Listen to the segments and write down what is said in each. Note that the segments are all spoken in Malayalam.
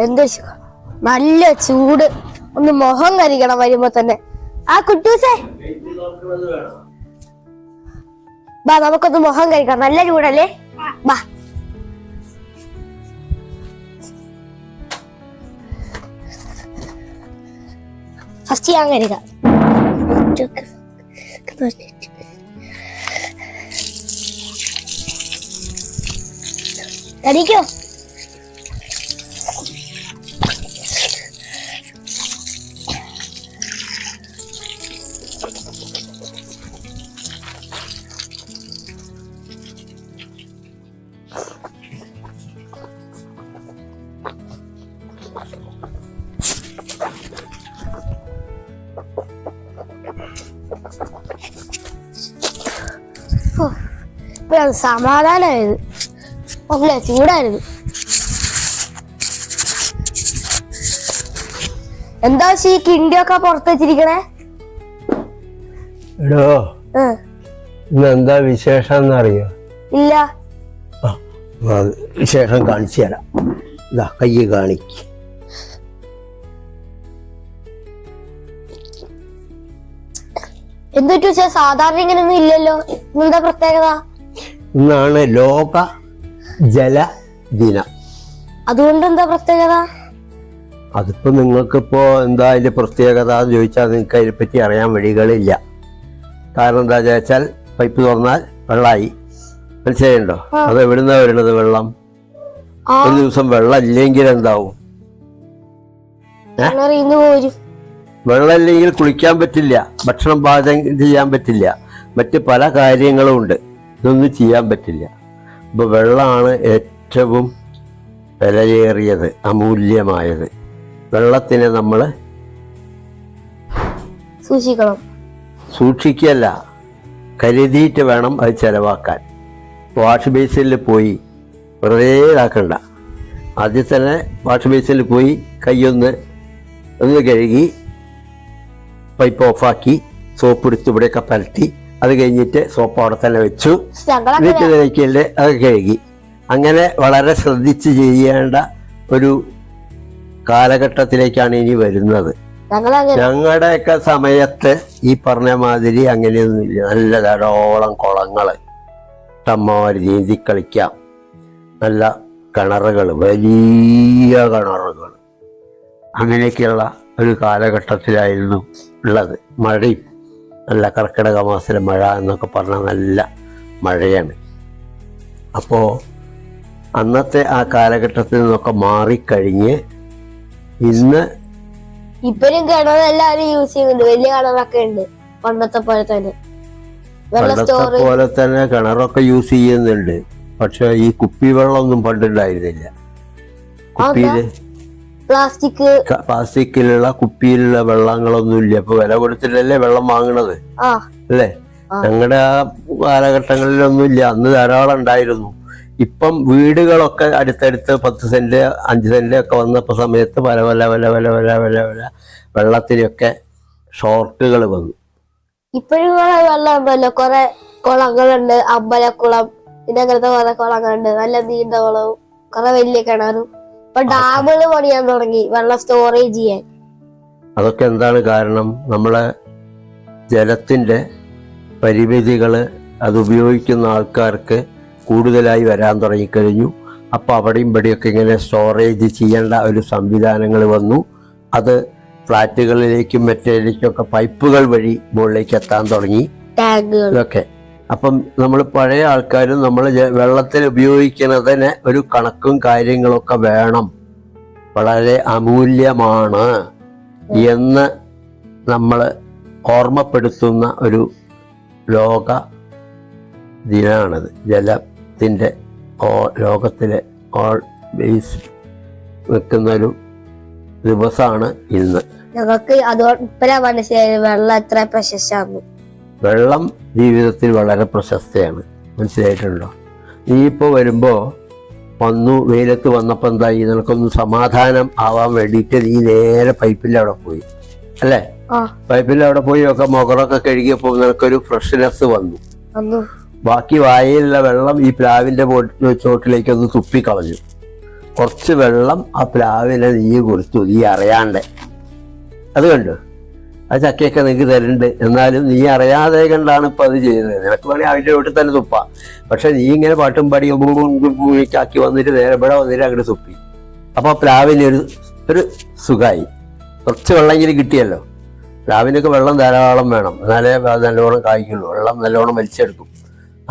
എന്താ നല്ല ചൂട്, ഒന്ന് മുഖം കരിക്കണം വരുമ്പോ തന്നെ. ആ കുട്ടൂസേ ബാ, നമുക്കൊന്ന് മുഖം കഴിക്കാം, നല്ല ചൂടല്ലേ. ബാ ഫസ്റ്റ് ഞാൻ കഴിക്കാം. കഴിക്കോ? സമാധാനമായത്, അല്ല ചൂടായിരുന്നു. എന്താ ഈ കിണ്ടിയൊക്കെ പുറത്ത് വെച്ചിരിക്കണേ? എടോ, ഇന്നെന്താ വിശേഷം എന്നറിയോ? ഇല്ല. വിശേഷം കാണിച്ചു തരാം. ഇതാ കയ്യ് കാണിക്ക്. എന്തൊരു സാധാരണ ഇങ്ങനൊന്നും ഇല്ലല്ലോ, എന്താ പ്രത്യേകത? ഇന്നാണ് ലോക ജല ദിനം. അതുകൊണ്ട് എന്താ പ്രത്യേകത? അതിപ്പോ നിങ്ങൾക്കിപ്പോ എന്താ അതിന്റെ പ്രത്യേകത എന്ന് ചോദിച്ചാൽ നിങ്ങൾക്ക് അതിനെപ്പറ്റി അറിയാൻ വഴികളില്ല. കാരണം എന്താ ചോദിച്ചാൽ പൈപ്പ് തുറന്നാൽ വെള്ളമായി, മനസ്സിലായിണ്ടോ? അത് എവിടുന്നാ വരുന്നത് വെള്ളം? ഒരു ദിവസം വെള്ളം ഇല്ലെങ്കിൽ എന്താവും? വെള്ളം ഇല്ലെങ്കിൽ കുളിക്കാൻ പറ്റില്ല, ഭക്ഷണം പാചകം ചെയ്യാൻ പറ്റില്ല, മറ്റ് പല കാര്യങ്ങളും ഉണ്ട്. ഇതൊന്നും ചെയ്യാൻ പറ്റില്ല. അപ്പൊ വെള്ളമാണ് ഏറ്റവും വിലയേറിയത്, അമൂല്യമായത്. വെള്ളത്തിനെ നമ്മൾ സൂക്ഷിക്കല്ല, കരുതിയിട്ട് വേണം അത് ചെലവാക്കാൻ. വാഷ് ബേസിനിൽ പോയി വെറുതെ ഇതാക്കണ്ട. ആദ്യം തന്നെ വാഷ് ബേസിനിൽ പോയി കൈയൊന്ന് കഴുകി പൈപ്പ് ഓഫാക്കി സോപ്പ് എടുത്ത് ഇവിടെയൊക്കെ പരട്ടി, അത് കഴിഞ്ഞിട്ട് സോപ്പ് അവിടെ തന്നെ വെച്ചു, എന്നിട്ട് നിലയ്ക്കല് അത് കഴുകി. അങ്ങനെ വളരെ ശ്രദ്ധിച്ച് ചെയ്യേണ്ട ഒരു കാലഘട്ടത്തിലേക്കാണ് ഇനി വരുന്നത്. ഞങ്ങളുടെയൊക്കെ സമയത്ത് ഈ പറഞ്ഞ മാതിരി അങ്ങനെയൊന്നുമില്ല. നല്ല ധാരാളം കുളങ്ങള്, ഇഷ്ടംമാതിരി നീന്തി കളിക്കാം, നല്ല കിണറുകൾ, വലിയ കിണറുകൾ, അങ്ങനെയൊക്കെയുള്ള ഒരു കാലഘട്ടത്തിലായിരുന്നു ഉള്ളത്. മഴയും നല്ല കർക്കിടക മാസത്തിലെ മഴ എന്നൊക്കെ പറഞ്ഞാൽ നല്ല മഴയാണ്. അപ്പോൾ അന്നത്തെ ആ കാലഘട്ടത്തിൽ നിന്നൊക്കെ മാറിക്കഴിഞ്ഞ് ഇന്ന് ഇപ്പോഴും കിണർ എല്ലാവരും യൂസ് ചെയ്യുന്നുണ്ട്, വലിയ കിണറൊക്കെ ഉണ്ട്. പണ്ടത്തെ പോലെ തന്നെ കിണറൊക്കെ യൂസ് ചെയ്യുന്നുണ്ട്. പക്ഷെ ഈ കുപ്പി വെള്ളമൊന്നും പണ്ടുണ്ടായിരുന്നില്ല. കുപ്പിയില് പ്ലാസ്റ്റിക്കിലുള്ള കുപ്പിയിലുള്ള വെള്ളങ്ങളൊന്നും ഇല്ല. ഇപ്പൊ വില കൊടുത്തിട്ടല്ലേ വെള്ളം വാങ്ങണത്, അല്ലേ? ഞങ്ങളുടെ ആ കാലഘട്ടങ്ങളിലൊന്നും ഇല്ല. അന്ന് ധാരാളം ഉണ്ടായിരുന്നു. ഇപ്പം വീടുകളൊക്കെ അടുത്തടുത്ത് 10 സെന്റ് 5 സെന്റ് ഒക്കെ വന്നപ്പോ സമയത്ത് പല പല പല പല പല പല പല വെള്ളത്തിനൊക്കെ ഷോർട്ടുകൾ വന്നു. ഇപ്പോഴും വെള്ളം ഉണ്ടല്ലോ, കുറെ കുളങ്ങളുണ്ട്, അമ്പലക്കുളം, പിന്നെ അങ്ങനത്തെ കുറെ കുളങ്ങളുണ്ട്, നല്ല നീണ്ട കുളവും കുറെ വലിയ കിണറും. ഇപ്പൊ ഡാമുകൾ പണിയാൻ തുടങ്ങി വെള്ളം സ്റ്റോറേജ് ചെയ്യാൻ. അതൊക്കെ എന്താണ് കാരണം? നമ്മളെ ജലത്തിന്റെ പരിമിതികള് അത് ഉപയോഗിക്കുന്ന ആൾക്കാർക്ക് കൂടുതലായി വരാൻ തുടങ്ങിക്കഴിഞ്ഞു. അപ്പോൾ അവിടെയും ഇവിടെയൊക്കെ ഇങ്ങനെ സ്റ്റോറേജ് ചെയ്യേണ്ട ഒരു സംവിധാനങ്ങൾ വന്നു. അത് ഫ്ലാറ്റുകളിലേക്കും മറ്റേലേക്കൊക്കെ പൈപ്പുകൾ വഴി മുകളിലേക്ക് എത്താൻ തുടങ്ങി ഇതൊക്കെ. അപ്പം നമ്മൾ പഴയ ആൾക്കാരും നമ്മൾ വെള്ളത്തിൽ ഉപയോഗിക്കുന്നതിന് ഒരു കണക്കും കാര്യങ്ങളൊക്കെ വേണം, വളരെ അമൂല്യമാണ് എന്ന് നമ്മൾ ഓർമ്മപ്പെടുത്തുന്ന ഒരു ലോക ദിനമാണിത്. ജലത്തിൻ്റെ ലോകത്തിലെ ഓൾ ബേസ് വെക്കുന്നൊരു ദിവസമാണ് ഇന്ന്. ഞങ്ങൾക്ക് അതോടെ മനസ്സിലായത് വെള്ളം എത്ര പ്രശസ്തമാണ്. വെള്ളം ജീവിതത്തിൽ വളരെ പ്രശസ്തയാണ്, മനസ്സിലായിട്ടുണ്ടോ? നീ ഇപ്പോൾ വരുമ്പോൾ വന്നു, വെയിലത്ത് വന്നപ്പോൾ എന്തായി? നിനക്കൊന്ന് സമാധാനം ആവാൻ വേണ്ടിയിട്ട് നീ നേരെ പൈപ്പിൻ്റെ അവിടെ പോയി, അല്ലേ? പൈപ്പിൻ്റെ അവിടെ പോയി ഒക്കെ മുഖറൊക്കെ കഴുകിയപ്പോൾ നിനക്കൊരു ഫ്രഷ്നെസ് വന്നു. ബാക്കി വായയിലുള്ള വെള്ളം ഈ പ്ലാവിൻ്റെ ചോട്ടിലേക്കൊന്ന് തുപ്പിക്കളഞ്ഞു. കുറച്ച് വെള്ളം ആ പ്ലാവിനെ നീ കൊടുത്തു, നീ അറിയാണ്ട്. അത് കണ്ടു, ആ ചക്കയൊക്കെ നിനക്ക് തരുന്നുണ്ട്, എന്നാലും നീ അറിയാതെ കണ്ടാണ് ഇപ്പം അത് ചെയ്തത്. നിനക്ക് വേണമെങ്കിൽ അതിൻ്റെ വീട്ടിൽ തന്നെ തുപ്പാം. പക്ഷെ നീ ഇങ്ങനെ പാട്ടും പാടി ചാക്കി വന്നിട്ട് നേരെ ഇവിടെ വന്നിട്ട് അങ്ങോട്ട് തുപ്പി. അപ്പോൾ പ്ലാവിന് ഒരു സുഖമായി. കുറച്ച് വെള്ളമെങ്കിലും കിട്ടിയല്ലോ. പ്ലാവിനൊക്കെ വെള്ളം ധാരാളം വേണം, എന്നാലേ അത് നല്ലോണം കായ്ക്കുള്ളൂ. വെള്ളം നല്ലോണം വലിച്ചെടുക്കും.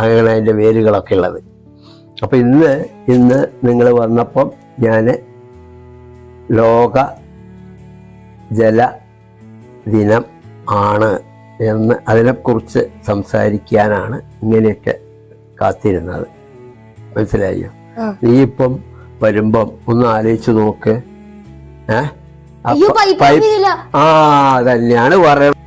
അങ്ങനെ അതിൻ്റെ വേരുകളൊക്കെ ഉള്ളത്. അപ്പം ഇന്ന് നിങ്ങൾ വന്നപ്പം ഞാൻ ലോക ജല ദിനം ആണ് എന്ന് അതിനെക്കുറിച്ച് സംസാരിക്കാനാണ് ഇങ്ങനെയൊക്കെ കാത്തിരുന്നത്. മനസ്സിലായോ? നീ ഇപ്പം വരുമ്പം ഒന്ന് ആലോചിച്ച് നോക്ക്. തന്നെയാണ് പറയുന്നത്.